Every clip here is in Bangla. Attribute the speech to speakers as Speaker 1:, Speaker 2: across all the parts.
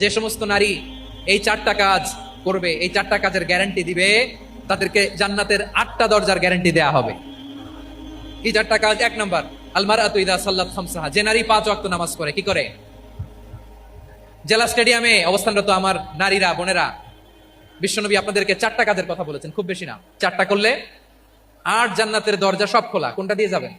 Speaker 1: যে সমস্ত নারী এই চারটা কাজ করবে, এই চারটা কাজের গ্যারান্টি দিবে, তাদেরকে জান্নাতের 8টা দরজার গ্যারান্টি দেয়া হবে। এই চারটা কাজ: 1 নাম্বার, আলমারাতু ইযা সাল্লাত খামসাহা, যে নারী 5 ওয়াক্ত নামাজ পড়ে। কি করে? জেলা স্টেডিয়ামে অবস্থানরত আমার নারীরা, বোনেরা, বিশ্বনবী আপনাদেরকে 4টা কাজের কথা বলেছেন, খুব বেশি না। 4টা করলে 8 জান্নাতের দরজা সব খোলা। কোনটা দিয়ে যাবেন?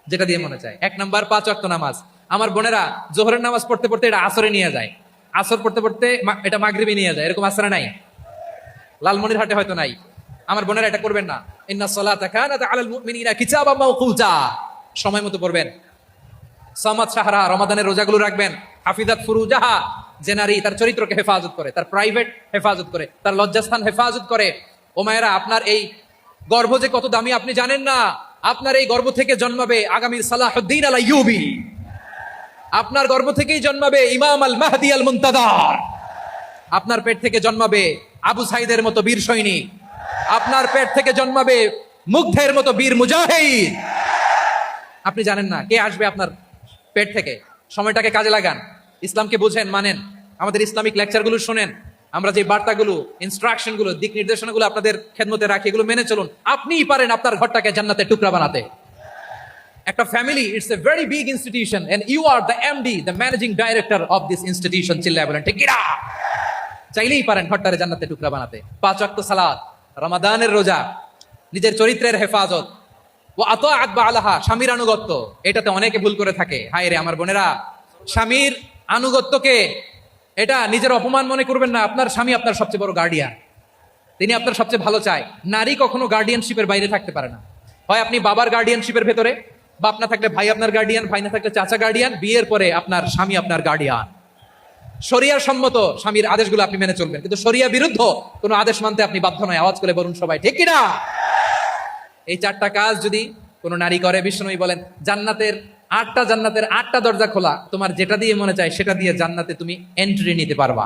Speaker 1: যেটা দিয়ে মনে চায়। 1 নাম্বার 5 ওয়াক্ত নামাজ। আমার বোনেরা জোহরের নামাজ পড়তে পড়তে এটা আসরে নিয়ে যায়, আসর পড়তে পড়তে এটা মাগরিবে নিয়ে যায়। এরকম আসরে নাই? লালমনিরহাটে হয়তো নাই। আমার বোনেরা এটা করবেন না। ইন্নাস সালাতা কানাত আলাল মুমিনিনা কিতাবাম মাওকুতা, সময় মতো পড়বেন। সামাত শাহরা, রমাদানের রোজাগুলো রাখবেন। হাফিজাত ফুরুজাহা, যে নারী তার চরিত্রকে হেফাজত করে, তার প্রাইভেট হেফাজত করে, তার লজ্জাস্থান হেফাজত করে। ও মায়েরা, আপনার এই গর্ভ যে কত দামি আপনি জানেন না। আপনার এই গর্ভ থেকে জন্মাবে আগামীর সালাহুদ্দিন আল আইয়ুবী। আপনার গর্ভ থেকেই জন্মাবে ইমাম আল মাহদি আল মুনতাদার। আপনার পেট থেকে জন্মাবে আবু সাইদের মতো বীর সৈনিক। আপনার পেট থেকে জন্মাবে মুগ্ধের মতো বীর মুজাহিদ। আপনি জানেন না কে আসবে আপনার পেট থেকে। সময়টাকে কাজে লাগান, ইসলামকে বুঝেন, মানেন, আমাদের ইসলামিক লেকচারগুলো শোনেন। আমরা যে বার্তাগুলো, ইনস্ট্রাকশনগুলো, দিক নির্দেশনাগুলো আপনাদের খেদমতে রাখি, এগুলো মেনে চলুন। আপনিই পারেন আপনার ঘরটাকে জান্নাতের টুকরা বানাতে। একটা family, it's a very big institution and you are the MD, the managing director of this institution. চিল্লায় বলেন ঠিক কিনা? চাইলেই পারেন ঘরটারে জান্নাতের টুকরা বানাতে। 5 ওয়াক্ত সালাত, রমাদানের রোজা, নিজের চরিত্রের হেফাজত, ও আতাআত বালাহা, স্বামীর আনুগত্য। এটাতে অনেকে ভুল করে থাকে। হায় রে আমার বোনেরা, স্বামীর আনুগত্যকে এটা নিজের অপমান মনে করবেন না। আপনার স্বামী আপনার সবচেয়ে বড় গার্ডিয়ান, তিনি আপনার সবচেয়ে ভালো চায়। নারী কখনো গার্ডিয়ানশিপের বাইরে থাকতে পারে না। হয় আপনি বাবার গার্ডিয়ানশিপের ভেতরে, বাপ না থাকলে ভাই আপনার গার্ডিয়ান, ভাই না থাকলে চাচা গার্ডিয়ান, বিয়ের পরে আপনার স্বামী আপনার গার্ডিয়ান। শরিয়ার সম্মত স্বামীর আদেশগুলো আপনি মেনে চলবেন, কিন্তু শরিয়া বিরুদ্ধ কোনো আদেশ মানতে আপনি বাধ্য নয়। আওয়াজ করে বলুন সবাই ঠিক কিনা? এই 4টা কাজ যদি কোনো নারী করে, বিশ্বনবী বলেন জান্নাতের 8টা দরজা খোলা। তোমার যেটা দিয়ে মনে চায় সেটা দিয়ে জান্নাতে তুমি এন্ট্রি নিতে পারবা।